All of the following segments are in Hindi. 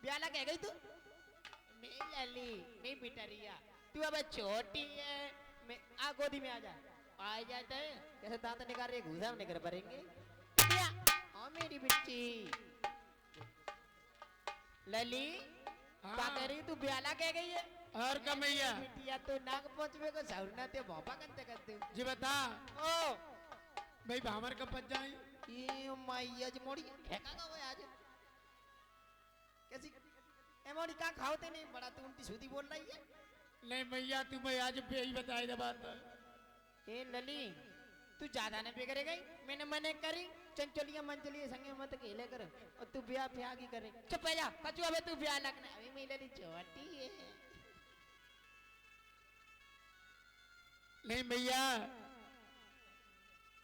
ब्याला कह गई तू? नहीं लली, नहीं बिटरिया, तू अब छोटी है। मैं आ गोदी में आ जा। आ जाता है कैसे दांत निकाल रहे घूसा में निकल पड़ेंगे। ओ मेरी बिट्टी लली, क्या कह रही तू? ब्याला कह गई है? और कमैया बिटिया तो नाग पंचमी को सौरना ते भोपा करते करते जी बता ओ भाई भामर कब पच जाए? ये मैया जी मोड़ी ठेका का वो आज कैसी ए मोड़ी का खाओते नहीं बड़ा तू उल्टी सीधी बोल रही है। नहीं भैया तुम्हें आज पे ही बताई दे बात। ए लली तू ज्यादा न बिगड़े गई, मैंने मने करी चंचलिया मंचलिया संगे मत खेले कर और तू ब्याह फ्याह की करे। चुप है जा कचू, अबे तू ब्याह लगना अभी मेरी लली छोटी है। नहीं भैया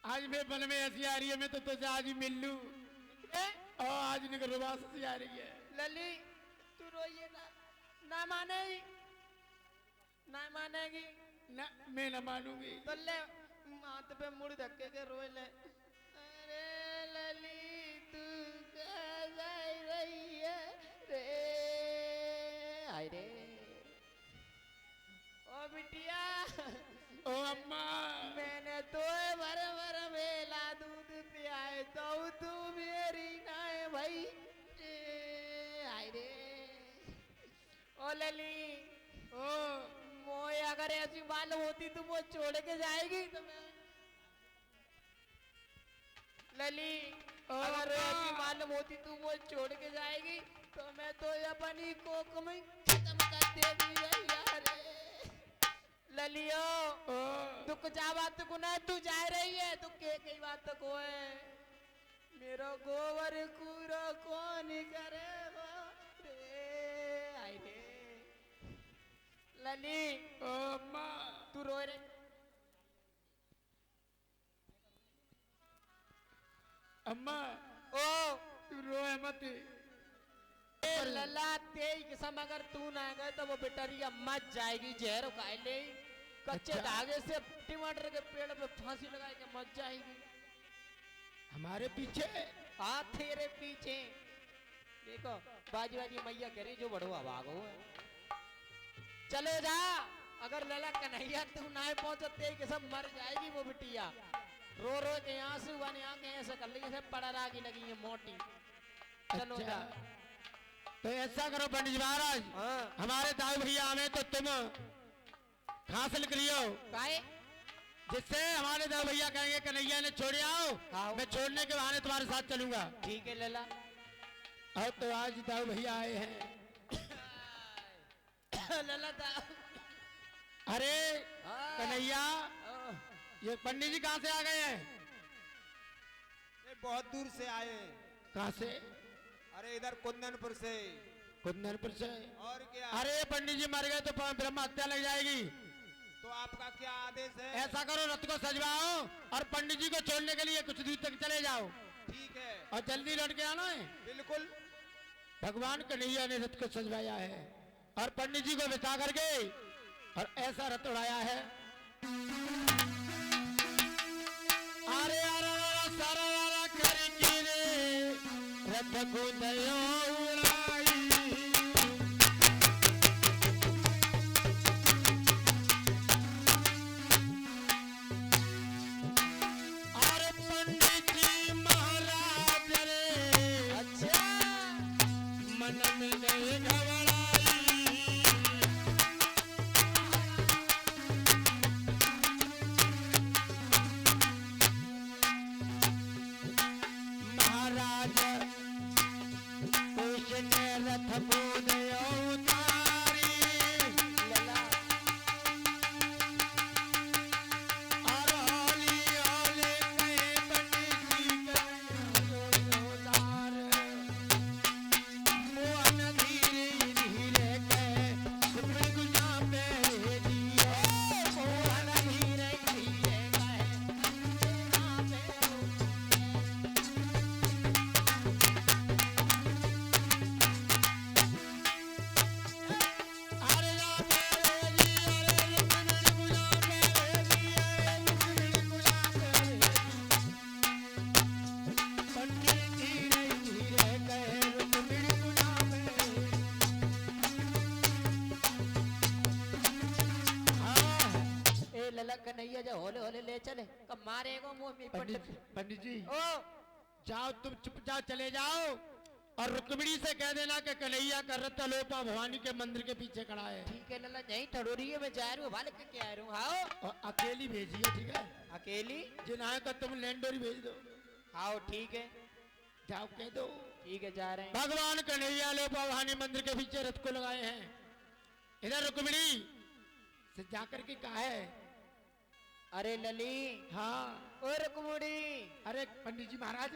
आज मैं बन में ऐसी आ रही है, मैं तो तुझे आज ही मिल लूं और आज निकल रुबास सी आ रही है। लली तू रोइए ना, ना मानेगी, ना मानेगी ना मैं न मानूंगी तो ले हाथ पे मुड़ धक्के के रोए ले। अरे लली तू कहाँ जा रही है रे? हाय रे ओ बिटिया, ओ अम्मा मैंने तो भर भर मेला दूध पियाए तो तू मेरी ना है भाई। हाय रे ओ लली, ओ मोए अगर ऐसी मालूम होती तो वो छोड़ के जाएगी तो मैं लली अगर ऐसी मालूम होती तू वो छोड़ के जाएगी तो मैं तो अपनी कोक में खत्म कर देगी यार। ललियो ओ दुख जा बात को ना तू जा रही है दुख के कई बात को है। मेरा गोबर कूड़ा कौन करेगा रे? आई रे लली ओ अम्मा तू रो रे। अम्मा ओ तू रोए मत। ए लला तेई किस्म अगर तू ना गए तो वो बेटरिया मच जाएगी, जहर खाए ले कच्चे अच्छा। धागे से टमाटर के पेड़ पे फांसी लगा के मच जाएगी। हमारे पीछे हाँ तेरे पीछे देखो बाजी बाजी मैया कह रही जो बड़वा भागो है। चले जा, अगर लला कन्हैया तू ना पहुंचो तेई किस्म मर जाएगी वो बिटिया। रो रो के आंसू बने आंखें ऐसे कर ली जैसे पड़रा की लगी है मोटी। चलो अच्छा। जा। तो ऐसा करो पंडित जी महाराज, हाँ हमारे दाऊ भैया हमें तो तुम हासिल करियो काहे? जिससे हमारे दाऊ भैया कहेंगे कन्हैया ने छोड़ आओ, मैं छोड़ने के बहाने तुम्हारे साथ चलूंगा। ठीक है लला। और तो आज दाऊ भैया आए हैं। लला दा अरे हाँ। कन्हैया ये पंडित जी कहाँ से आ गए हैं? ये बहुत दूर से आए हैं। कहाँ से? अरे इधर कुंदनपुर से। कुंदनपुर से? और क्या? अरे पंडित जी मर गए तो ब्रह्म हत्या लग जाएगी। तो आपका क्या आदेश है? ऐसा करो रथ को सजवाओ और पंडित जी को छोड़ने के लिए कुछ दूर तक चले जाओ ठीक है, और जल्दी लौट के आना है। बिल्कुल। भगवान कन्हैया ने रथ को सजवाया है और पंडित जी को बिठा करके और ऐसा रथ उड़ाया है। अरे अरे सारा करके रे रथ को दयो उड़ाई। अरे पंडित जी महाराज रे अच्छा मन में नहीं घबराई। महाराज उसने रथ को दया उतारी लला और होली होली कहे पंडित जी कहे उतार। मोहन धीरे धीरे कहे सुमन गुजा पे दिए। मोहन धीरे धीरे कहे गुजा पे मारेगो मुंह में पंडित जी ओ जाओ, तुम चुपचाप चले जाओ और रुक्मिणी से कह देना कि कन्हैया का रथ लोपा भवानी के मंदिर के पीछे खड़ा है। ठीक है लल्ला, यही ठड़ोरी है, मैं जा रहा हूँ, भाले के आ रहा हूँ। हाँ और अकेली भेजिए, ठीक है? अकेली जिन्हें का तुम लैंडोरी भेज दो। हाँ ठीक है, जाओ कह दो। ठीक है जा रहे हैं। भगवान कन्हैया लोपा भवानी मंदिर के पीछे रथ को लगाए हैं। इधर रुक्मिणी से जाकर के कहा है। अरे लली, हाँ ओ रुक्मिणी, अरे पंडित जी महाराज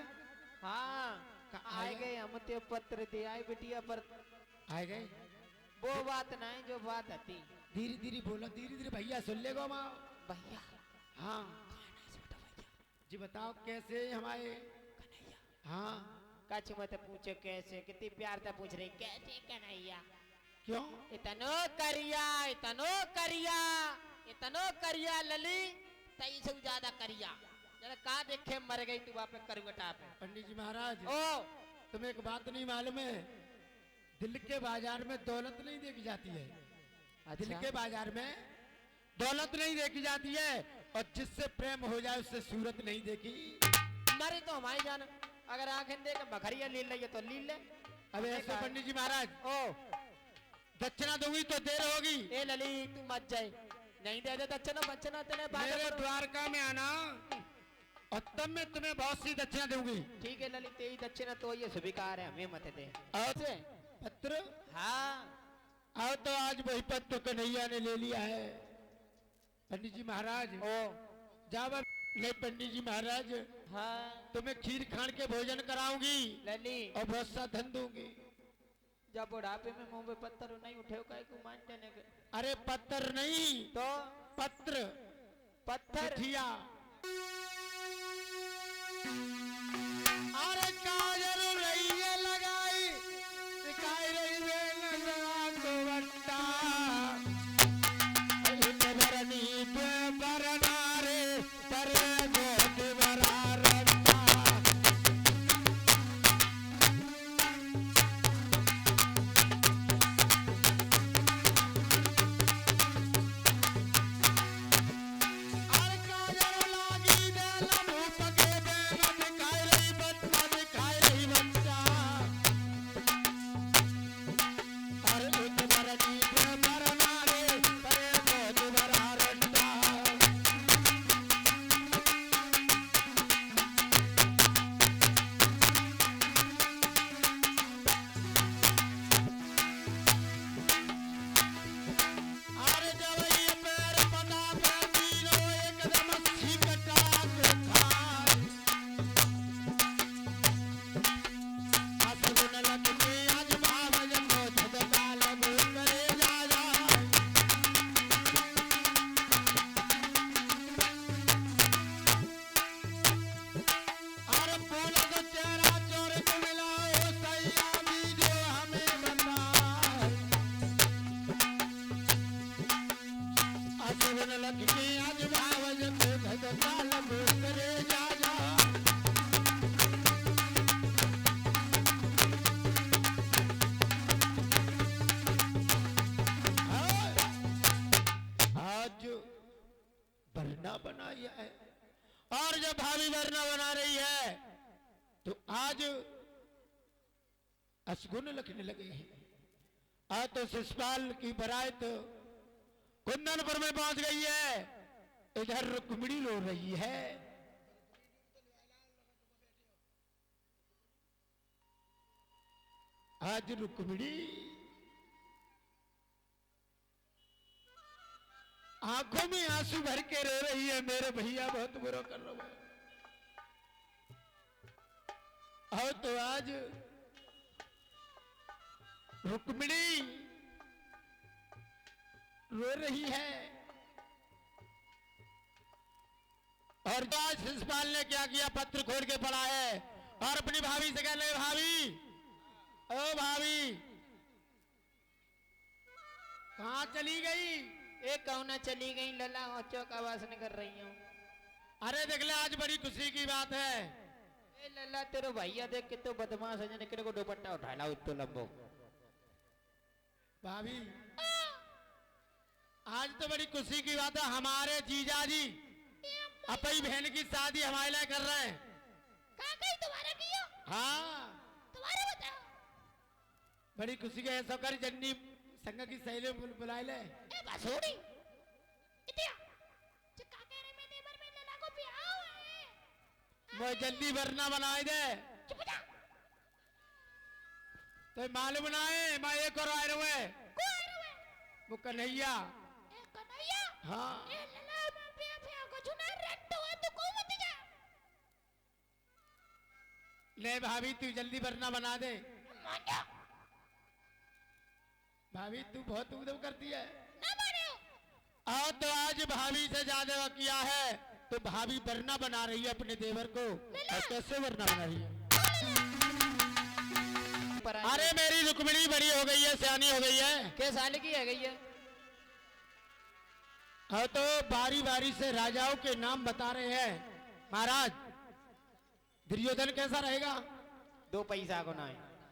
हाँ आए गए, हम ते पत्र दे आए बिटिया पर आए गए। वो बात नहीं जो बात आती। धीरे धीरे बोलो, धीरे धीरे भैया सुन लेगो माँ। भैया हाँ जी बताओ कैसे हमारे। हाँ कछ मत पूछो कैसे, कितनी प्यार से पूछ रही कैसे कन्हैया। क्यों? इतनो करिया, इतनो करिया, इतनो करिया लली, तई से ज्यादा करिया। जरा का देखे मर गई तू वहाँ पे करवटा पे। पंडित जी महाराज ओ तुम्हें एक बात नहीं मालूम है, दिल के बाजार में दौलत नहीं देखी जाती है। दिल के बाजार में दौलत नहीं देखी जाती है, और जिससे प्रेम हो जाए उससे सूरत नहीं देखी। मरे तो हमारी जान, अगर आंखें देख बखरिया लील रही है तो लील ले। अब ऐसे पंडित जी महाराज ओ दक्षिणा दूंगी तो देर होगी। ए लली तू मत जाए, नहीं दे दे दक्षिणा बच्चना तेरे मेरे द्वारका में आना और तब मैं तुम्हें बहुत सी दक्षिणा दूंगी। ठीक है ललित, तेरी दक्षिणा तो ये स्वीकार है, हमें मत दे। और पत्र हाँ आओ तो आज वही पत्र कन्हैया ने ले लिया है। पंडित जी महाराज ओ जाओ ले। पंडित जी महाराज हाँ तुम्हें खीर खान के भोजन कराऊंगी लली, और बहुत सा धन दूंगी। जब बुढ़ापे में मुंह में पत्थर नहीं उठे काय को मान देने के। अरे पत्थर नहीं तो पत्र, पत्थर चिट्ठिया। अरे काजल रही है लगाई, सिखाई रही है नजरा को बट्टा। इन भरनी पे भरना रे, पर गोद भरा रट्टा। अरे काजल लागी दे लबू पके दे, दिखाई रही बट्टा, दिखाई रही बट्टा। अरे इन भरनी पे भरना रे, पर गोद भरा रट्टा। अरे जब ये पैर पता पे तीनों एकदम छिकटा के खाए। असगुन लग के आज भावज को झटका लगू करे जा जा। अरे फूल को चेहरा चोर को मिलाओ, सैया भी जो हमें बताए। असगुन लग के आज भावज को झटका लगू करे जा जा। आज वरना बनाया है, और जब भाभी वरना बना रही है तो आज असगुन लगने लगे हैं। आज तो शिषपाल की बारात कुंदनपुर में पहुंच गई है। इधर रुक्मिणी रो रही है। आज रुक्मिणी आंखों में आंसू भर के रो रही है। मेरे भैया बहुत बुरा कर रहा है। और तो आज रुक्मिणी रो रही है। और आज शिषपाल ने क्या किया, पत्र खोल के पढ़ा है और अपनी भाभी से कह रहे, भाभी ओ भाभी कहाँ चली गई? एक कौना चली गई लला, और चौक आवाज नहीं कर रही हूँ। अरे देख ले, आज बड़ी खुशी की बात है। ए लला तेरे भैया देख के तो बदमाश है, निकले को दुपट्टा उठा ला इतो लंबो। भाभी आज तो बड़ी खुशी की बात है। हमारे जीजा जी अपनी बहन की शादी हमारे लिए कर रहे हैं। कहाँ कहीं तुम्हारा किया? हाँ, तुम्हारा बताओ। बड़ी खुशी के ऐसा कर जन्नी संग की सहेली बुलाए ले। ए बसोड़ी इतिया चिक्का कह रहे मैं देवर में लला को ब्याह है। वो जल्दी वरना बनाए दे। चुप जा। तो मालूम ना है मैं ये करो आए रहे को आ रहा है? वो कन्हैया। ए कन्हैया। हाँ, ए लला मैं ब्याह को चुना रेट है तो को मत जा। ले भाभी तू जल्दी वरना बना दे। मान जा। भाभी तू बहुत उद्दम करती है। ना मानो। और तो आज भाभी से ज्यादा किया है तो भाभी वरना बना रही है अपने देवर को। और कैसे वरना बना रही है? अरे मेरी रुक्मिणी बड़ी हो गई है, सियानी हो गई है। के साल की है गई है? हाँ तो बारी बारी से राजाओं के नाम बता रहे हैं। महाराज दुर्योधन कैसा रहेगा? 2 पैसा को ना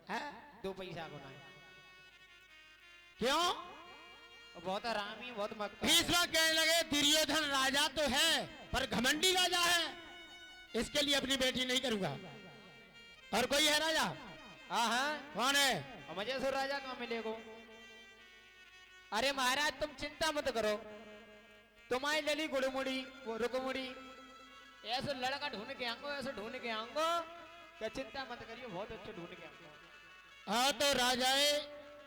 है? 2 पैसा को ना क्यों? बहुत आरामी बहुत मक्का है। भीष्म कहने लगे दुर्योधन राजा तो है पर घमंडी राजा है, इसके लिए अपनी बेटी नहीं करूंगा। और कोई है राजा? हाँ हाँ कौन है? और मुझे सो राजा कहाँ मिलेगो? अरे महाराज तुम चिंता मत करो, तुम्हारी लली गुड़मुड़ी वो रुकमुड़ी ऐसे लड़का ढूंढ के आऊंगो, ऐसे ढूंढ के आऊंगो, क्या चिंता मत करिए, बहुत अच्छे ढूंढ के आऊंगो। हाँ तो राजाए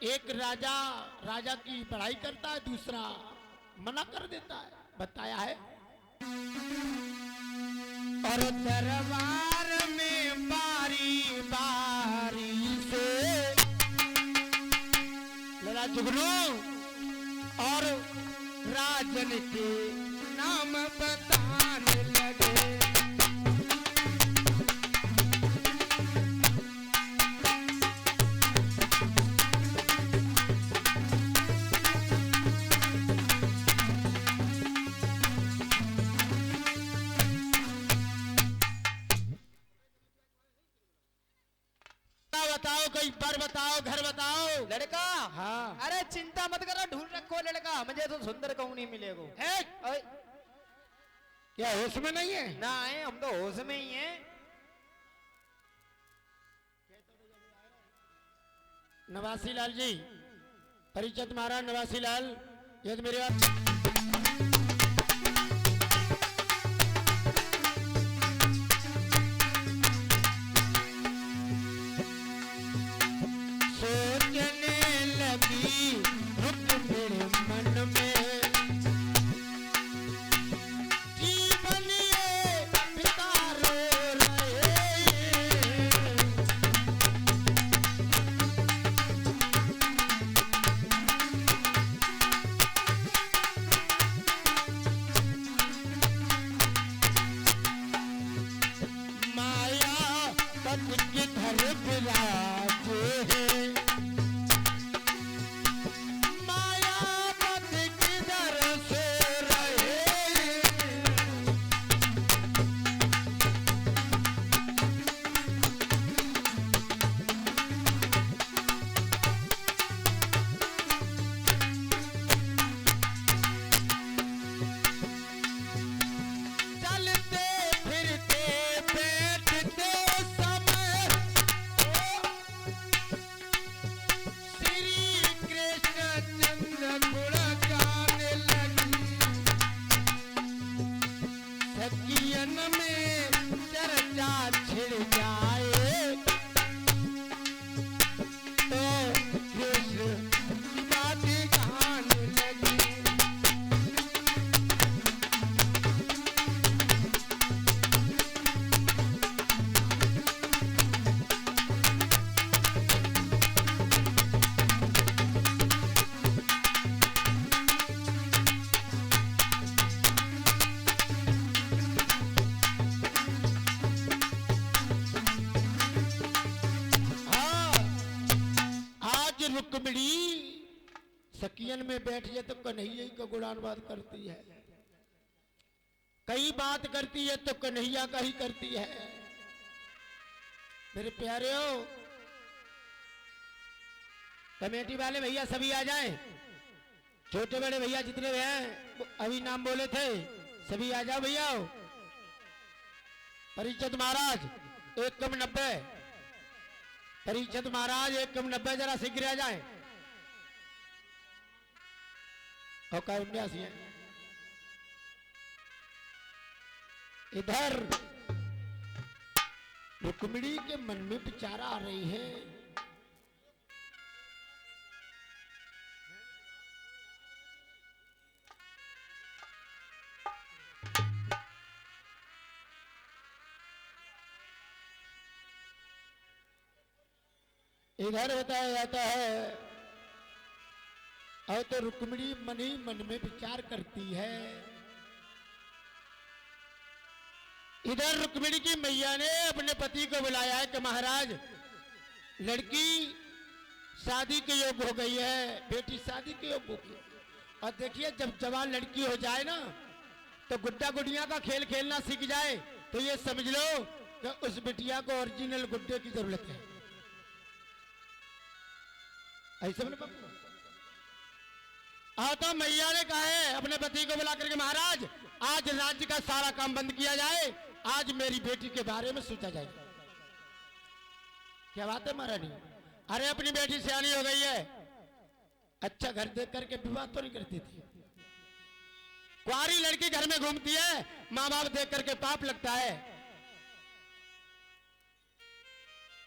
एक राजा की पढ़ाई करता है, दूसरा मना कर देता है, बताया है। और दरबार में बारी बारी से लड़ा जुगनू और राजन के नाम बताने लगे। बताओ कोई पर बताओ, घर बताओ। लड़का हाँ। अरे चिंता मत करो, ढूंढ रखो लड़का, मुझे तो सुंदर कहूँ नहीं मिलेगो। है? अरे, क्या होश में नहीं है? ना आए हम तो होश में ही हैं। नवासी लाल जी, परिचय तुम्हारा नवासी लाल, यदि मेरे बात सोचने लगी रुक मेरे मन में, जीवन ये पिता रो रहे। माया पद किधर विराजे है, माया पद किधर सो रहे। चलते फिरते बैठते समय श्री कृष्ण चंद्र गुण गाने लगी। सखियन में चर्चा छिड़ जाए तो कृष्ण की बात गाने लगी। आज रुक्मिणी सकियन में बैठ जाए तो कन्हैया का गुणानुवाद करती है, कई बात करती है तो कन्हैया का ही करती है। मेरे प्यारे हो, कमेटी वाले भैया सभी आ जाएं, छोटे बड़े भैया जितने भी हैं वो अभी नाम बोले थे, सभी आ जाओ भैया। परीक्षित महाराज 1 कम 90। परीक्षित महाराज 1 कम 90 जरा शीघ्र आ जाए। और का 79 है। इधर रुक्मिणी के मन में विचार आ रही है। इधर बताया जाता है और तो रुक्मिणी मन ही मन में विचार करती है। इधर रुक्मिणी की मैया ने अपने पति को बुलाया है कि महाराज लड़की शादी के योग्य हो गई है, बेटी शादी के योग्य हो गई। और देखिए जब जवान लड़की हो जाए ना तो गुड्डा गुड़िया का खेल खेलना सीख जाए तो ये समझ लो कि उस बिटिया को ओरिजिनल गुड्डे की जरूरत है। ऐसे बोले बाबू। तो मैया ने कहा है अपने पति को बुला करके महाराज आज राज्य का सारा काम बंद किया जाए, आज मेरी बेटी के बारे में सोचा जाए। क्या बात है महारानी? अरे अपनी बेटी सियानी हो गई है, अच्छा घर देख करके विवाह तो नहीं करती थी। कुंवारी लड़की घर में घूमती है, माँ बाप देख करके पाप लगता है।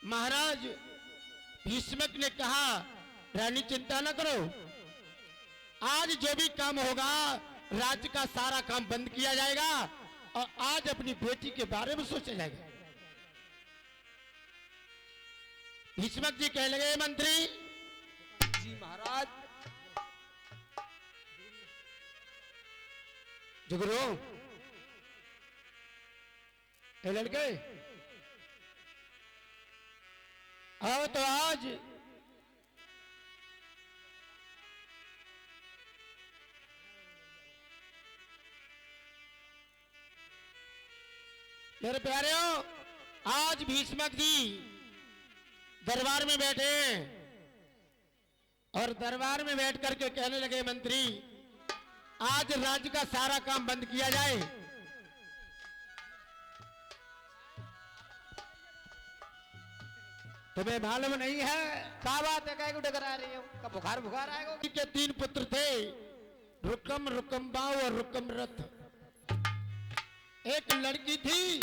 महाराज भीष्मक ने कहा रानी चिंता न करो, आज जो भी काम होगा राज्य का सारा काम बंद किया जाएगा और आज अपनी बेटी के बारे में सोचा जाएगा। भीष्मक जी कहने लगे मंत्री जी महाराज। जुगरो ए लड़के आओ तो आज मेरे प्यारे हो, आज भीष्मक जी दरबार में बैठे हैं और दरबार में बैठ करके कहने लगे मंत्री आज राज्य का सारा काम बंद किया जाए। तुम्हें मालूम नहीं है क्या बात है? क्या को डगर आ रही हो? का बुखार बुखार आएगा? के 3 पुत्र थे, रुकम रुकम्बा और रुकम रथ। एक लड़की थी,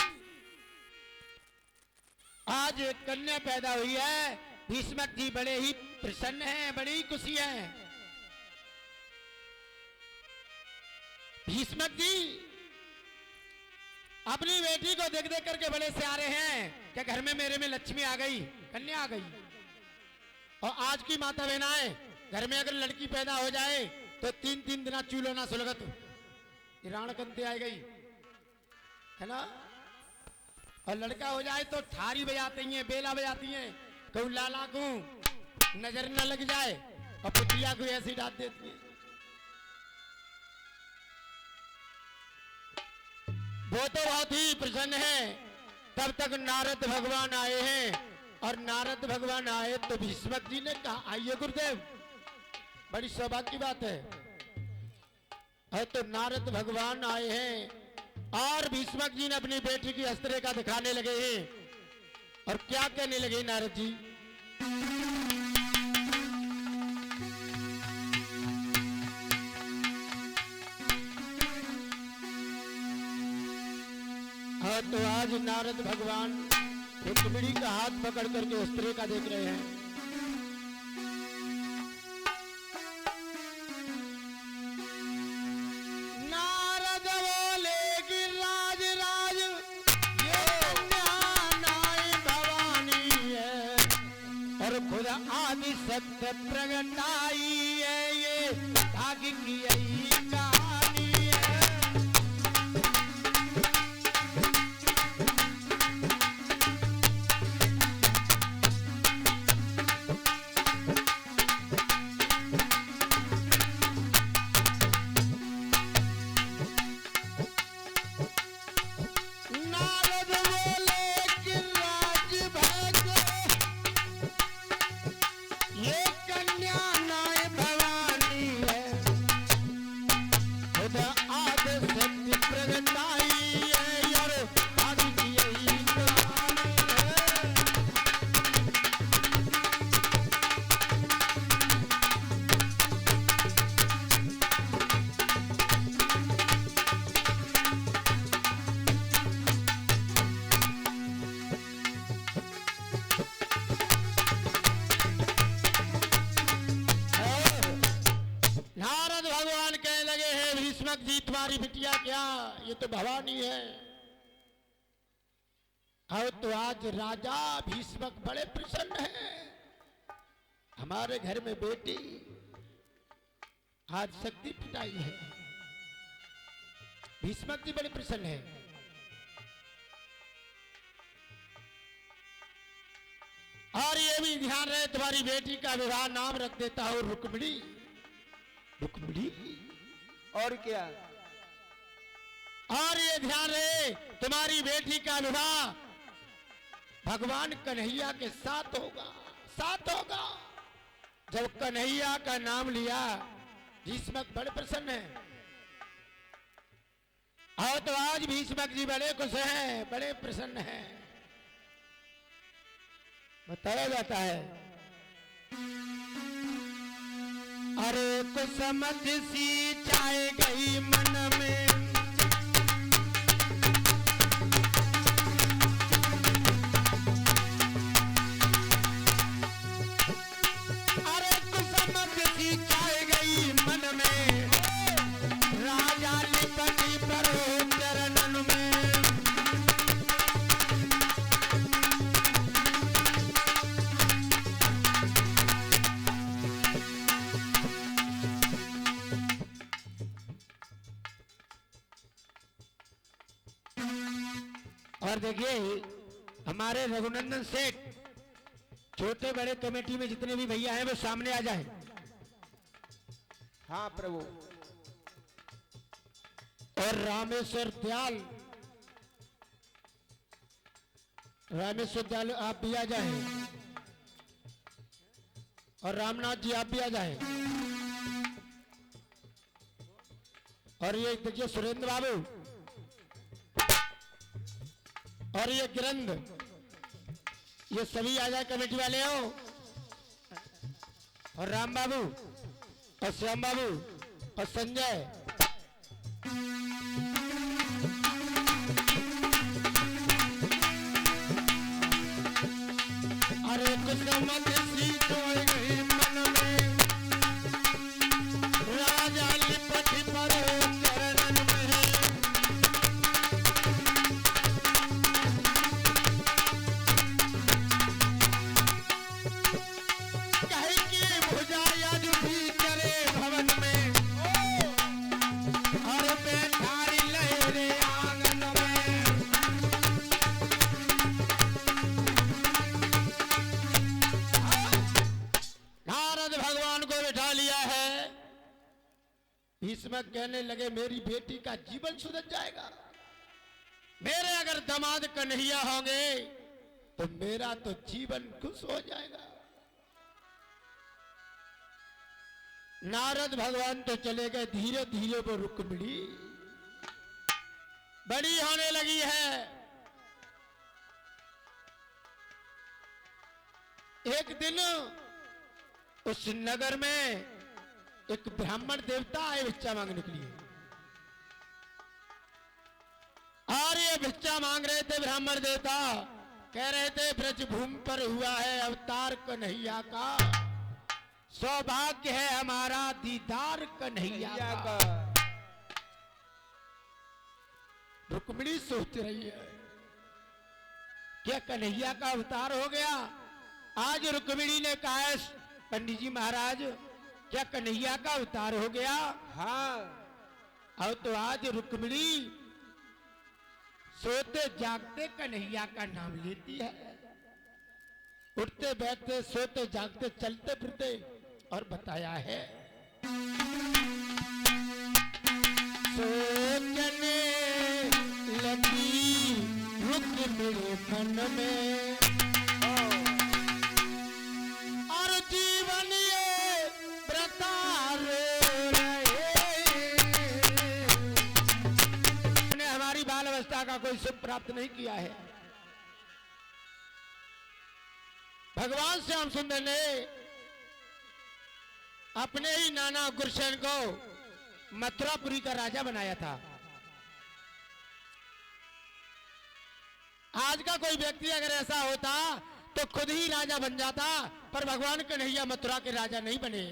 आज एक कन्या पैदा हुई है। भीष्मक जी बड़े ही प्रसन्न हैं, बड़ी ही खुशी है। भीष्मक जी अपनी बेटी को देख देख करके बड़े से आ रहे हैं कि घर में मेरे में लक्ष्मी आ गई, कन्या आ गई। और आज की माता बहनाएं घर में अगर लड़की पैदा हो जाए तो 3-3 दिन चूल्हो ना सुलगत, राण कंते आ गई है ना। और लड़का हो जाए तो थारी बजाती हैं, बेला बजाती हैं, कहूँ लाला को नजर न लग जाए और पुतिया को ऐसी डांट देती है। वो तो बहुत ही प्रसन्न है। तब तक नारद भगवान आए हैं और नारद भगवान आए तो भीष्मक जी ने कहा आइए गुरुदेव, बड़ी सौभाग्य की बात है। तो नारद भगवान आए हैं और भीष्मक जी ने अपनी बेटी की हस्तरेखा दिखाने लगे हैं। और क्या कहने लगे नारद जी? हाँ तो आज नारद भगवान रुक्मिणी का हाथ पकड़ करके हस्तरेखा देख रहे हैं। सत्य प्रगटाई है, ये भाग्य की यही कहानी है। नारद बोले कि राज भाग्य ये कन्या नाय भवानी है। भीष्मक जी तुम्हारी बिटिया क्या, ये तो भवानी है। और तो आज राजा भीष्मक बड़े प्रसन्न हैं, हमारे घर में बेटी आज शक्ति पिटाई है। भीष्मक जी बड़े प्रसन्न हैं। और ये भी ध्यान रहे तुम्हारी बेटी का विवाह नाम रख देता हूं रुक्मिणी। रुक्मिणी और क्या? और ये ध्यान रहे तुम्हारी बेटी का विवाह भगवान कन्हैया के साथ होगा, साथ होगा। जब कन्हैया का नाम लिया भीष्मक बड़े प्रसन्न हैं। और तो आज भीष्मक जी बड़े खुश हैं, बड़े प्रसन्न हैं। बताया जाता है अरे कुसमत सी चाय गई मन में, अरे कुसमत सी चाय गई मन में, राजा लिपटी परो चरणन में। और देखिए हमारे रघुनंदन सेठ, छोटे बड़े कमेटी में जितने भी भैया हैं वो सामने आ जाएं। हाँ प्रभु। और रामेश्वर दयाल, रामेश्वर दयाल आप भी आ जाएं। और रामनाथ जी आप भी आ जाएं। और ये देखिए सुरेंद्र बाबू, और ये गिरंद, ये सभी आ जाए कमेटी वाले हो। और राम बाबू और श्याम बाबू और संजय। अरे कुसमत सी सोई गई मन में, राजा लिपटी परो चरणन में। भीष्मक कहने लगे मेरी बेटी का जीवन सुधर जाएगा। मेरे अगर दामाद कन्हैया होंगे तो मेरा तो जीवन खुश हो जाएगा। नारद भगवान तो चले गए, धीरे धीरे वो रुक्मिणी बड़ी होने लगी है। एक दिन उस नगर में एक ब्राह्मण देवता आए भिक्षा मांगने के लिए। और ये भिक्षा मांग रहे थे ब्राह्मण देवता, कह रहे थे ब्रज भूमि पर हुआ है अवतार कन्हैया का, सौभाग्य है हमारा दीदार कन्हैया का। रुक्मिणी सोच रही है क्या कन्हैया का अवतार हो गया। आज रुक्मिणी ने कहा है पंडित जी महाराज क्या कन्हैया का अवतार हो गया। हाँ। और तो आज रुक्मिणी सोते जागते कन्हैया का नाम लेती है, उठते बैठते सोते जागते चलते फिरते। और बताया है सोचने लगी रुक्मिणी मन में, और जीवन ये प्रतार ने हमारी बाल अवस्था का कोई सुख प्राप्त नहीं किया है। भगवान श्याम सुंदर ने अपने ही नाना गुरसेन को मथुरापुरी का राजा बनाया था। आज का कोई व्यक्ति अगर ऐसा होता तो खुद ही राजा बन जाता, पर भगवान कन्हैया मथुरा के राजा नहीं बने।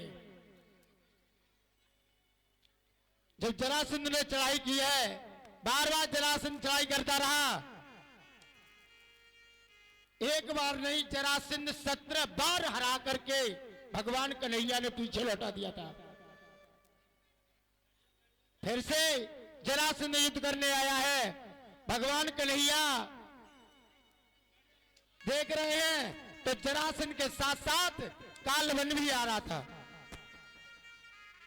जब जरासंध ने चढ़ाई की है, बार बार जरासंध चढ़ाई करता रहा, एक बार नहीं जरासंध 17 बार हरा करके भगवान कन्हैया ने पीछे लौटा दिया था। फिर से जरासंध युद्ध करने आया है। भगवान कन्हैया देख रहे हैं तो जरासंध के साथ साथ कालवन भी आ रहा था।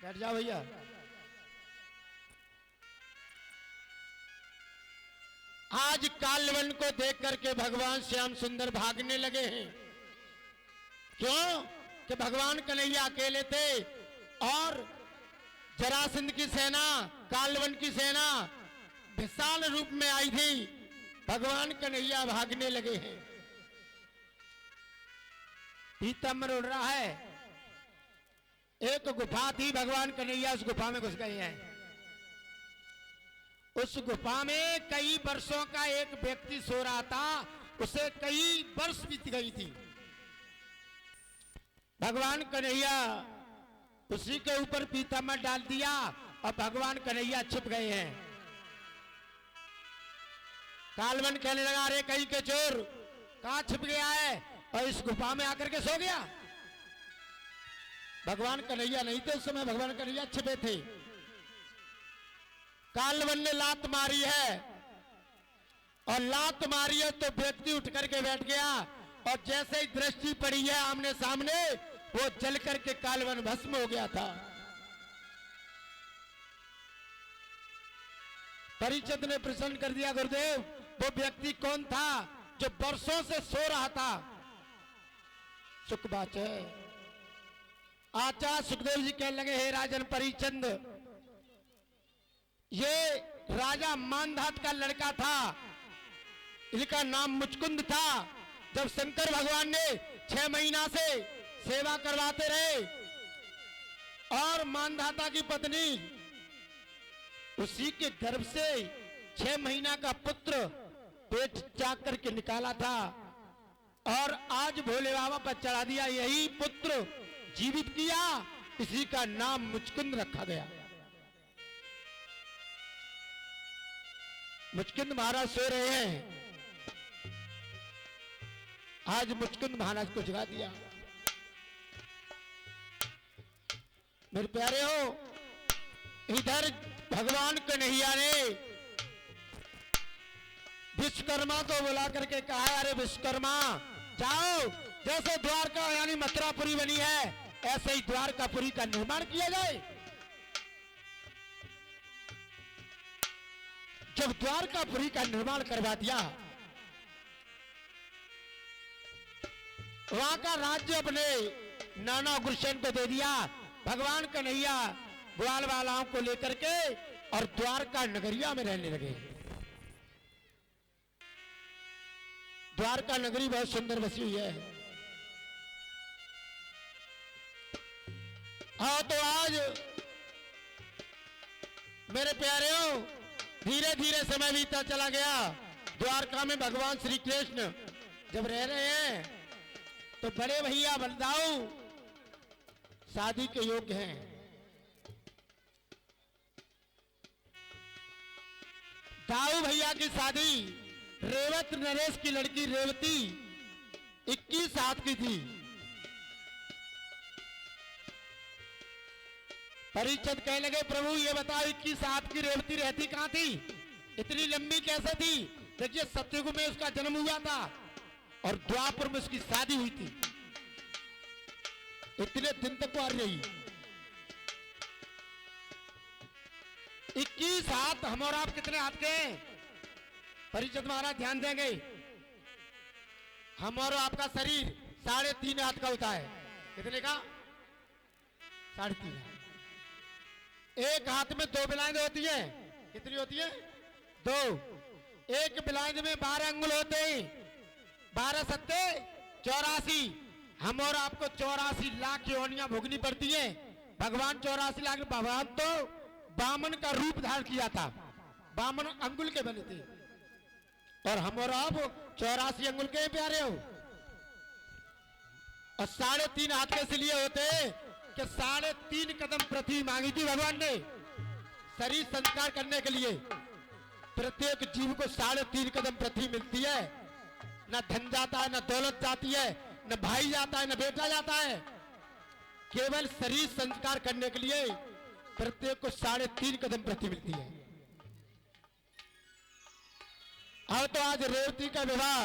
बैठ जाओ भैया। आज कालवन को देख करके भगवान श्याम सुंदर भागने लगे हैं। क्यों? कि भगवान कन्हैया अकेले थे और जरासंध की सेना, कालवन की सेना विशाल रूप में आई थी। भगवान कन्हैया भागने लगे हैं। पीताम्बर उड़ रहा है। एक गुफा थी, भगवान कन्हैया उस गुफा में घुस गए हैं। उस गुफा में कई वर्षों का एक व्यक्ति सो रहा था। उसे कई वर्ष बीत गई थी। भगवान कन्हैया उसी के ऊपर पीताम्बर डाल दिया और भगवान कन्हैया छिप गए हैं। कालवन कहने लगा, अरे कहीं के चोर, कहां छिप गया है और इस गुफा में आकर के सो गया। भगवान कन्हैया नहीं थे उस समय, भगवान कन्हैया छिपे थे। कालवन ने लात मारी है और लात मारी है तो व्यक्ति उठ करके बैठ गया और जैसे ही दृष्टि पड़ी है आमने सामने, वो जल करके कालवन भस्म हो गया था। परिचित ने प्रश्न कर दिया, गुरुदेव वो व्यक्ति कौन था जो वर्षों से सो रहा था? सुखबाच है। आचार्य सुखदेव जी कहने लगे, हे राजन परिचंद, ये राजा मानधात का लड़का था। इनका नाम मुचकुंद था। जब शंकर भगवान ने 6 महीना से सेवा करवाते रहे और मानधाता की पत्नी उसी के गर्भ से 6 महीना का पुत्र पेट चाक करके निकाला था और आज भोले बाबा पर चढ़ा दिया। यही पुत्र जीवित किया, इसी का नाम मुचकुंद रखा गया। मुचकुंद महाराज सो रहे हैं। आज मुचकुंद महाराज को जगा दिया। मेरे प्यारे हो, इधर भगवान कन्हैया ने विश्वकर्मा को बुला करके कहा, अरे विश्वकर्मा जाओ, जैसे द्वारका यानी मथुरापुरी बनी है ऐसे ही द्वारकापुरी का निर्माण किया जाए। जब द्वारकापुरी का निर्माण करवा दिया, वहां का राज्य अपने नाना गुलशन को दे दिया। भगवान कन्हैया ग्वाल वालाओं को लेकर के और द्वारका नगरिया में रहने लगे। द्वारका नगरी बहुत सुंदर बसी हुई है। हाँ, तो आज मेरे प्यारेओ धीरे धीरे समय बीतता चला गया। द्वारका में भगवान श्री कृष्ण जब रह रहे हैं तो बड़े भैया बलदाऊ शादी के योग्य हैं। दाऊ भैया की शादी रेवत नरेश की लड़की रेवती 21 हाथ की थी। परिचद कहने लगे, प्रभु ये बताओ 21 हाथ की रेवती रहती कहां थी? इतनी लंबी कैसे थी? देखिए सतयुग में उसका जन्म हुआ था और द्वापर में उसकी शादी हुई थी। इतने दिन तक वो आ रही। 21 हाथ हम और आप कितने हाथ के हैं? परिचित महाराज ध्यान देंगे, हम और आपका शरीर 3.5 हाथ का होता है। कितने का? 3.5 हाथ। एक हाथ में 2 बिलाइंद होती है। कितनी होती है? 2। एक बिलाइंद में 12 अंगुल होते हैं। 12 सत्ते 84। हम और आपको 84 लाख योनियां भोगनी पड़ती है। भगवान 84 लाख, भगवान तो बामन का रूप धारण किया था। बामन अंगुल के बने थे और हम और आप 84 अंगुल के प्यारे हो। और 3.5 हाथ के इसलिए होते कि 3.5 कदम पृथ्वी मांगी थी भगवान ने। शरीर संस्कार करने के लिए प्रत्येक जीव को 3.5 कदम पृथ्वी मिलती है। न धन जाता है, न दौलत जाती है, न भाई जाता है, न बेटा जाता है। केवल शरीर संस्कार करने के लिए प्रत्येक को 3.5 कदम पृथ्वी मिलती है। अब तो आज रेवती का विवाह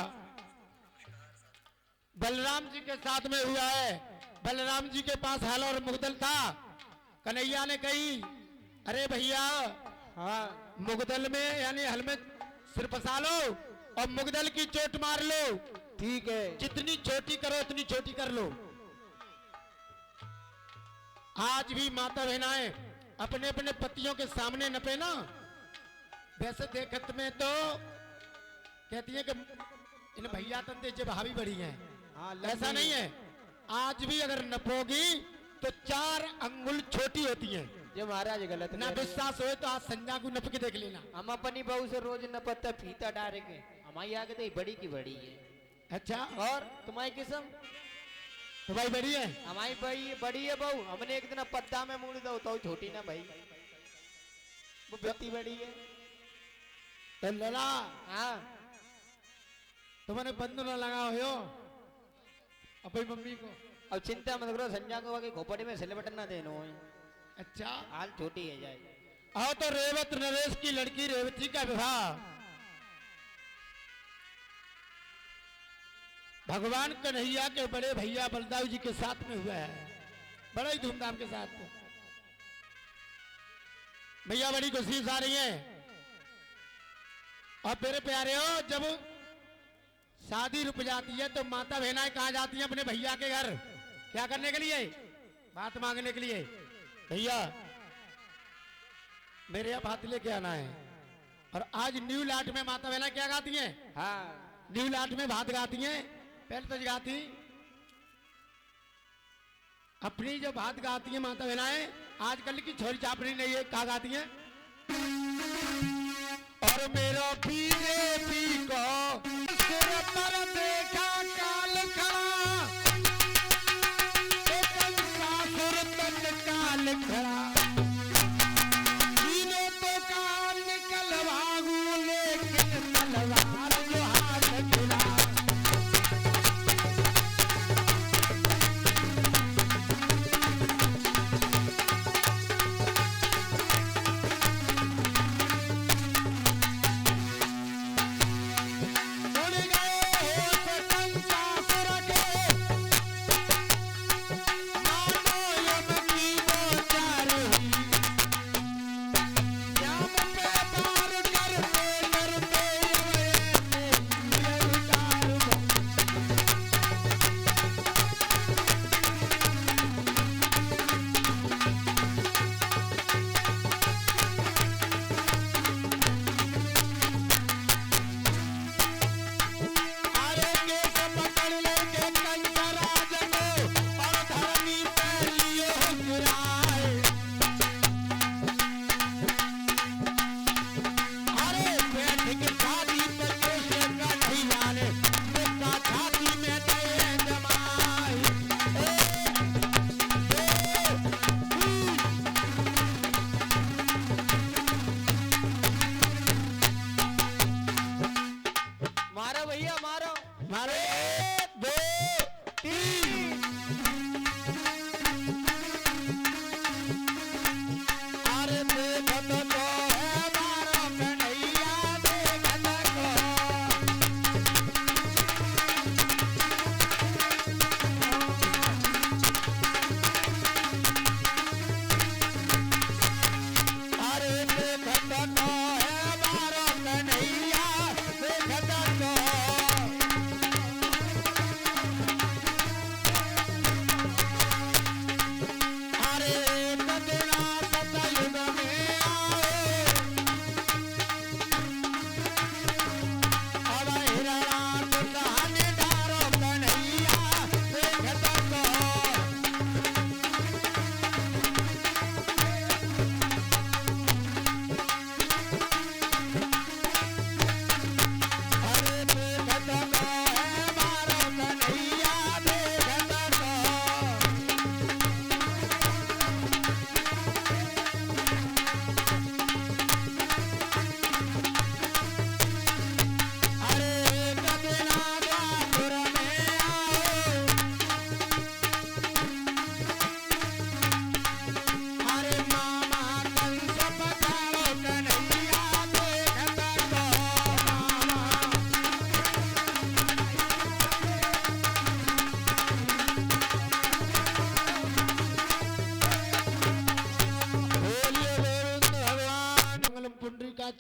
बलराम जी के साथ में हुआ है। बलराम जी के पास हल और मुगदल था। कन्हैया ने कही, अरे भैया, हाँ मुगदल में यानी हल में सिर फंसा लो और मुगदल की चोट मार लो। ठीक है। जितनी छोटी करो उतनी छोटी कर लो। आज भी माता बहनाएं अपने अपने पतियों के सामने नपे ना, वैसे देखत में तो कहती है कि इन भैया तंदे जब भाभी बड़ी हैं। हाँ ऐसा नहीं है। आज भी अगर नपोगी तो 4 अंगुल छोटी होती हैं। जो महाराज गलत ना कह रहे हैं। विश्वास हो तो आज संज्ञा को नप के देख लेना। हम अपनी बहू से रोज न पत्ता फीता डाल के हमारी आगे तो बड़ी की बड़ी है। अच्छा, और तुम्हारी किस्म तो भाई बड़ी है। हमारी बड़ी है बहू। हमने एक दिन पत्ता में मुड़ दो तो छोटी ना भाई, वो बित्ती बड़ी है। तो लला हाँ तुमने बंद न लगा हो अपनी मम्मी को। अब चिंता मत करो, संजय को आगे खोपड़ी में सिल बटन ना देनो है। अच्छा, हाल छोटी है जाए। आओ तो रेवत नरेश की लड़की रेवती का विवाह भगवान कन्हैया के बड़े भैया बलदाऊ जी के साथ में हुआ है, बड़ा ही धूमधाम के साथ। भैया बड़ी खुशी आ रही है। और मेरे प्यारे हो, जब शादी रुक जाती है तो माता बहनाएं कहाँ जाती हैं? अपने भैया के घर। क्या करने के लिए? बात मांगने के लिए। भैया मेरे यहाँ बात लेके आना है। और आज न्यू लाट में माता बहना क्या गाती हैं? हाँ न्यू लाट में भात गाती हैं। पहले तो गाती अपनी जो भात गाती है माता बहनाएं, आजकल की छोरी चापड़ी नहीं है, कहा गाती हैं? और मेरा बीजेपी को सिर पर देखा काल खड़ा, एक सासुर तन काल खड़ा, तीनों तो काल निकल भागू लेकिन तलवार जो हाथ खिला।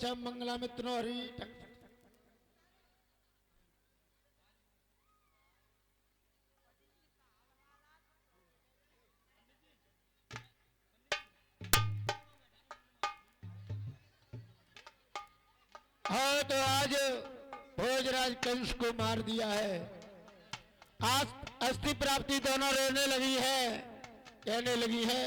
गच्छम मंगलामित्रो हरि टक। हाँ तो आज भोजराज कंस को मार दिया है। आज अस्थि प्राप्ति दोनों रोने लगी है, कहने लगी है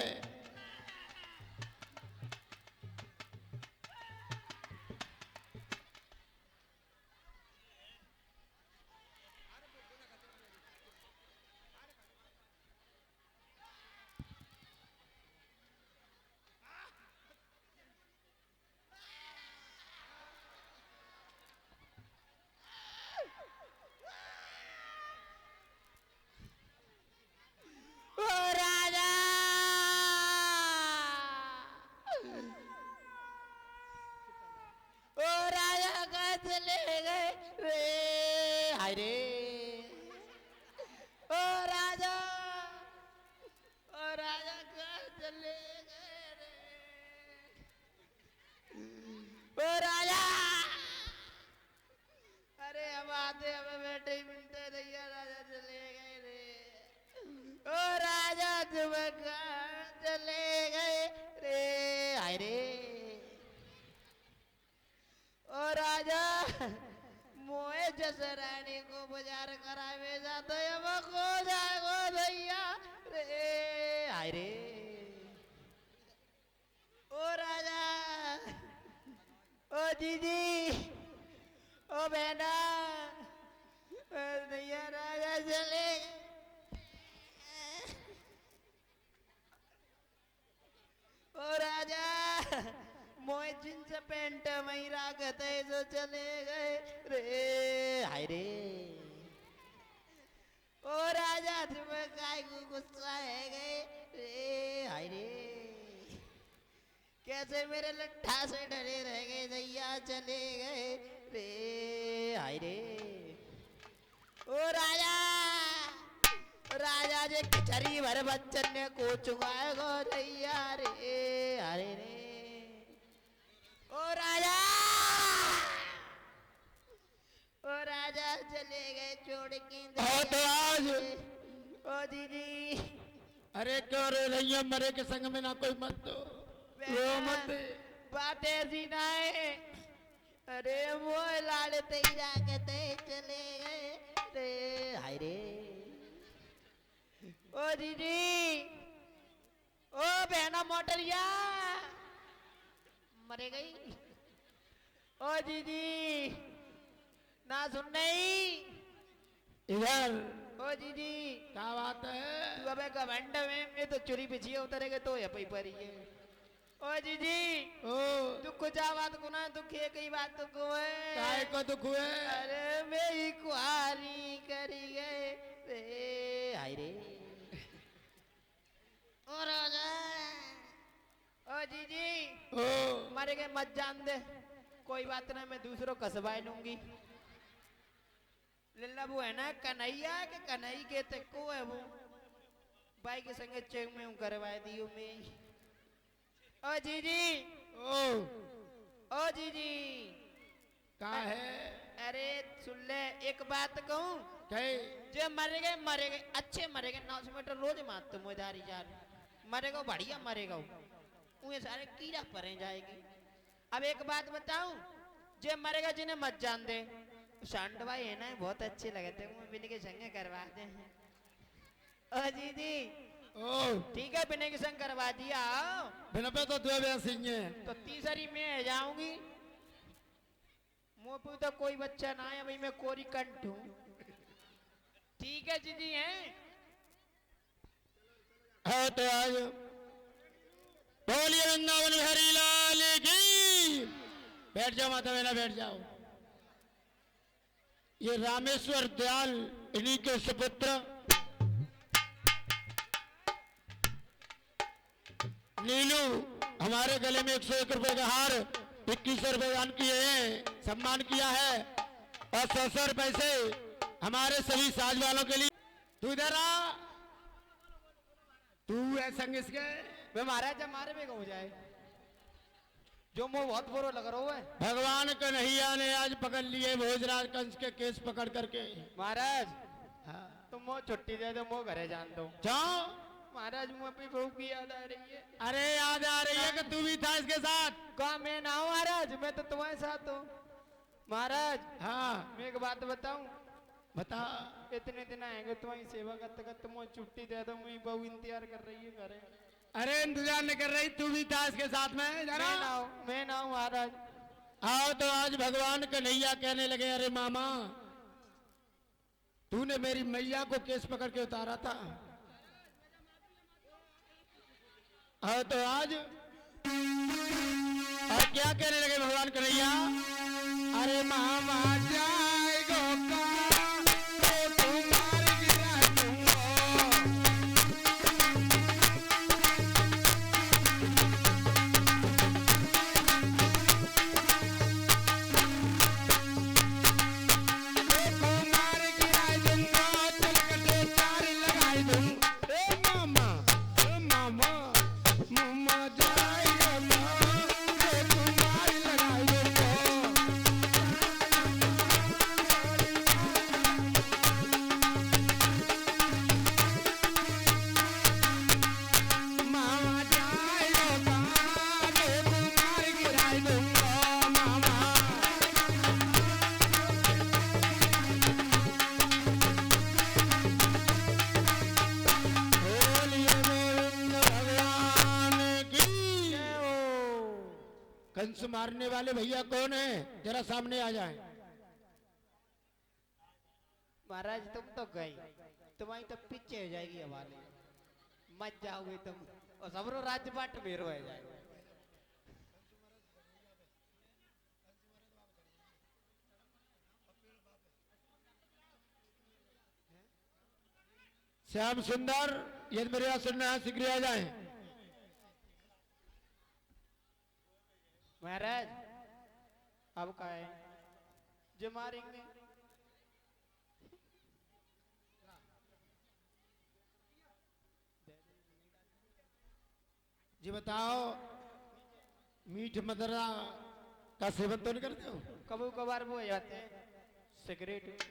ओ राजा, ओ राजा कहाँ चले गए रे? हाय रे, ओ राजा, ओ राजा कहाँ चले गए रे? ओ राजा, अरे हम आते हमें बैठे ही मिलते भैया, राजा चले गए रे। ओ राजा तुम कहाँ चले गए रे? हाय रे, ओ राजा मोए जसरानी को बाजार करावे जाते हम खो जाएगो भैया रे। हाय रे, ओ राजा, ओ दीदी, ओ बहना, भैया राजा चले गए। ओ राजा मोए जींस पैंट वही रागते जो चले गए रे। हाय रे, ओ राजा तुम काय को गुस्सा है गए रे? हाय रे, कैसे मेरे लट्ठा से डरे रह गए भैया चले गए रे। हाय रे, ओ राजा, राजा जे खिचड़ी भर बच्चन ने को चुकाए गो भैया रे। अरे रे, ओ राजा, ओ राजा चले गए छोड़ के। हाँ तो आज ओ दीदी, अरे क्यों रो रही है? मरे के संग में ना कोई मत दो, रो मत। बात ऐसी ना है, अरे वो लाड़ते ही जागते चले गए रे। हाय रे, ओ दीदी, ओ बहना मोटरिया मरे गई। ओ दीदी ना सुन नहीं इधर। ओ दीदी, क्या बात है? तू अबे घमंड में ये तो चुरी पिछिए उतरेगे तो ये पई परी है। ओ दीदी, ओ दुख जा बात को ना, दुख है कई बात तो को है। काय को दुख हुए? अरे मेरी कुआरी करी गए रे। हाय रे, ओ राजा, ओ जीजी, ओ मरे गए मत जान दे, कोई बात ना, मैं दूसरों कसबाए लूंगी। लल्ला वो है ना कन्हैया के कन्हई के ते को है वो भाई के संगे चेक में हूँ करवाए दियो मैं। ओ जीजी, ओ जीजी, क्या है? अरे सुन ले एक बात कहूँ, कहे जो मरे गए अच्छे मरे गए 900 मीटर रोज मार तुम उधारी जार मरेगा बढ़िया मरेगा उन्हें सारे कीड़ा परे जाएगी। अब एक बात बताऊं, जो मरेगा जिन्हें मत जान दे, शांत भाई है ना बहुत अच्छे लगते हैं, बिना के संग करवा दे। ओ दीदी, ओ ठीक है बिना के संग करवा दिया, बिना पे तो दो सिंह है। तो तीसरी में जाऊंगी, मुंह पे तो कोई बच्चा ना है, भाई मैं कोरी कंठ हूँ। ठीक है जीजी हैं। हाँ तो आज बोलिए वृंदावन बिहारी लाल की। बैठ जाओ माता बहना, बैठ जाओ। ये रामेश्वर दयाल इन्हीं के सुपुत्र नीलू हमारे गले में 101 रुपए का हार 21 रुपए दान किए हैं, सम्मान किया है, और 100 रुपए से हमारे सभी साज वालों के लिए। तू इधर आ, तू है संग इसके। वे महाराज हमारे में हो जाए। जो मुंह बहुत बुरा लग रहा है। भगवान कन्हैया ने आज पकड़ लिए भोजराज कंस के केस पकड़ करके। महाराज हाँ। तुम मुँह छुट्टी दे दो, मुँह घरे जान दो। जाओ। महाराज मुँह पे बहू की याद आ रही है। अरे याद आ रही है कि तू भी था इसके साथ। कहा मैं ना हूँ महाराज, मैं तो तुम्हारे साथ हूँ। महाराज हाँ मैं एक बात बताऊं, बता। इतने दिन आएंगे तुम्हारी सेवा करते करते, मुझे छुट्टी दे दो, मेरी बहू इंतजार कर रही है घरे। अरे इंतजार नहीं कर रही, तू भी था इसके साथ में। जरा मैं ना हूँ महाराज। आओ तो आज भगवान कन्हैया कहने लगे, अरे मामा तूने मेरी मैया को केस पकड़ के उतारा था। आओ तो आज और क्या कहने लगे भगवान कन्हैया, अरे मामा जाएगो का तो तुम्हारी गिरा दूंगा। कंस मारने वाले भैया कौन है, जरा सामने आ जाए। महाराज तुम तो गई, तुम्हारी तो पीछे हो जाएगी हमारे, मत जाओगे तुम और सबरो राज्य बाट मेरो हो जाएगा। श्याम सुंदर यदि मेरे यहाँ सुनना है शीघ्र आ जाए। महाराज अब का है जो मारेंगे। जी बताओ, मीठ मदरा का सेवन तो नहीं करते हो? कभी कभार वो हो जाते हैं सिगरेट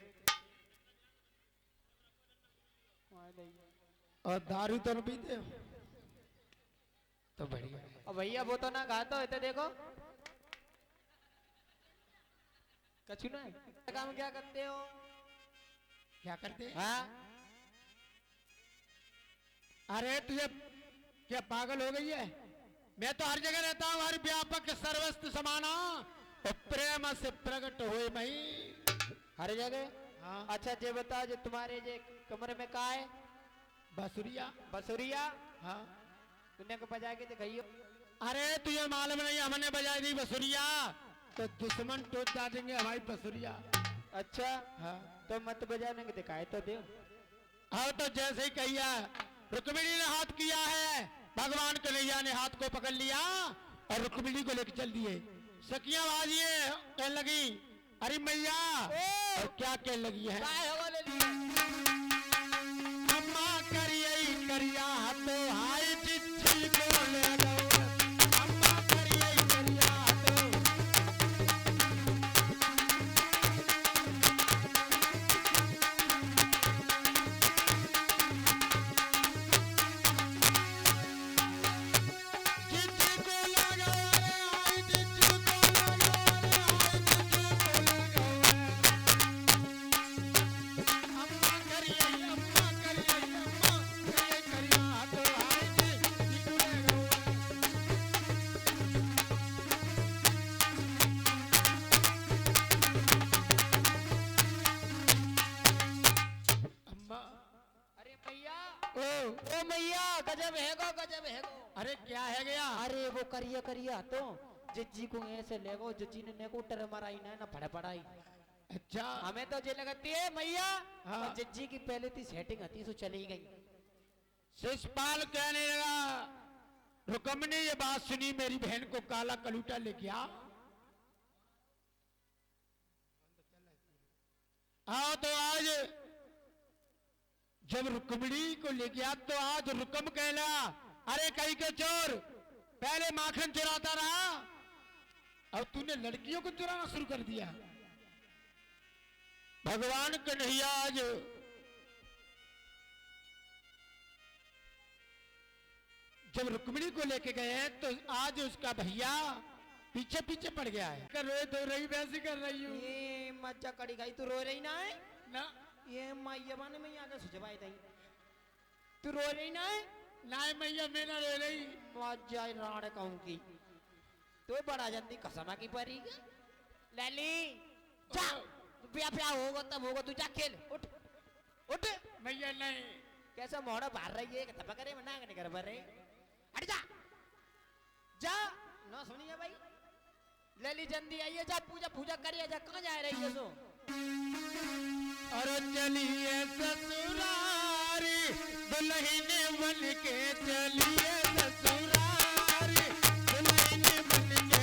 और दारू तो नहीं पीते हो? तो बढ़िया। और भैया वो तो ना खाता हो, देखो कछु ना काम क्या करते हो? क्या करते हैं? हाँ अरे तुझे क्या पागल हो गई है? मैं तो हर जगह रहता हूँ, हर व्यापक सर्वस्व समाना और प्रेम से प्रकट हुए मई हर जगह। हाँ। अच्छा जे बताओ, जो तुम्हारे जे कमरे में का है? बांसुरिया। बसुरिया। हाँ। दुनिया को बजा के दिखाइयो। अरे तुझे मालूम नहीं, हमने बजाई दी बसुरिया तो दुश्मन टोट देंगे हमारी बसुरिया। अच्छा हाँ। तो मत बजाने के दिखाए तो दे। हाँ तो जैसे ही कहिया, रुक्मिणी ने हाथ किया है, भगवान कन्हैया ने हाथ को पकड़ लिया और रुक्मिणी को लेकर चल दिए। सखियां बाजिए कहने लगी, अरे मैया, और क्या कहने लगी है? अम्मा करिए करिया तो हाय चिट्ठी को ले लो। अम्मा करिए करिया तो चिट्ठी को लगा रे, हाय चिट्ठी को लगा रे, हाय चिट्ठी को लगा रे। अम्मा करिए करिया तो हाय चिट्ठी को लगा रे। अम्मा। अरे मैया, ओ मैया गजब है गो, गजब है गो। अरे क्या है गया? अरे वो करिया करिया तो जिज्जी को ऐसे ले गो, जिज्जी ने neko टर मराई ना फड़ पड़ाई। अच्छा। हमें तो जे लगती है मैया। हाँ। और जिज्जी की पहले थी सेटिंग आती, सो चली गई। शिषपाल कहने लगा, रुक्मिणी ये बात सुनी, मेरी बहन को काला कलूटा लेके आओ तो आज जब रुक्मिणी को लेके आ तो आज रुकम कहला, अरे कहीं के चोर, पहले माखन चुराता रहा अब तूने लड़कियों को चुराना शुरू कर दिया। भगवान कन्हैया आज जब रुक्मिणी को लेके गए तो आज उसका भैया पीछे पीछे पड़ गया है। कर रोए तो रही वैसी कर रही हूँ। ये मज्जा कड़ी गई तू रो रही ना है ना ये मैया बने में आगे सुझवाई दई तू रो रही ना है ना मैया मैं ना रो रही। मज्जा राण कहूंगी तो बड़ा जल्दी कसमा की परी लैली जा प्या प्या होगा तब होगा तू जा खेल उठ उठ मैया नहीं कैसा मोड़ा बाहर रही है तब करे मना नहीं कर पर हट जा जा ना सुनिए भाई लैली जल्दी आइए जा पूजा पूजा करिए जा कहाँ जा रही है सो और चलिए ससुरारी दुल्हन बन के चलिए ससुरारी दुल्हन बन के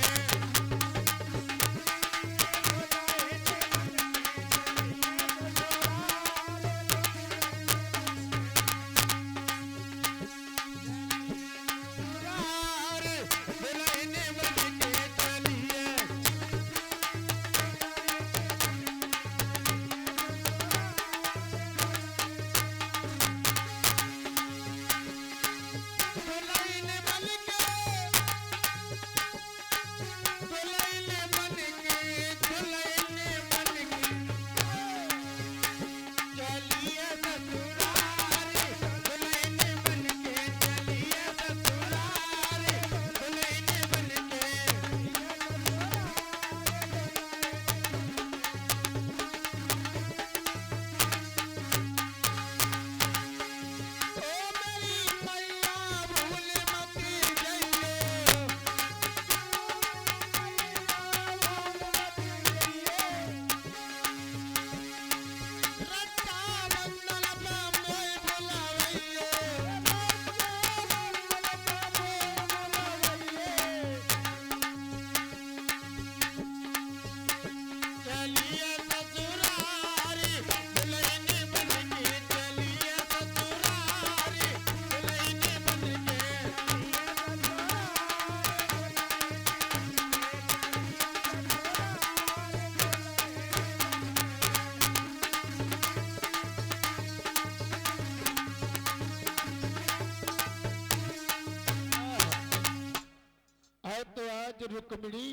रुक्मिणी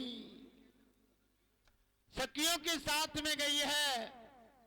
सखियों के साथ में गई है।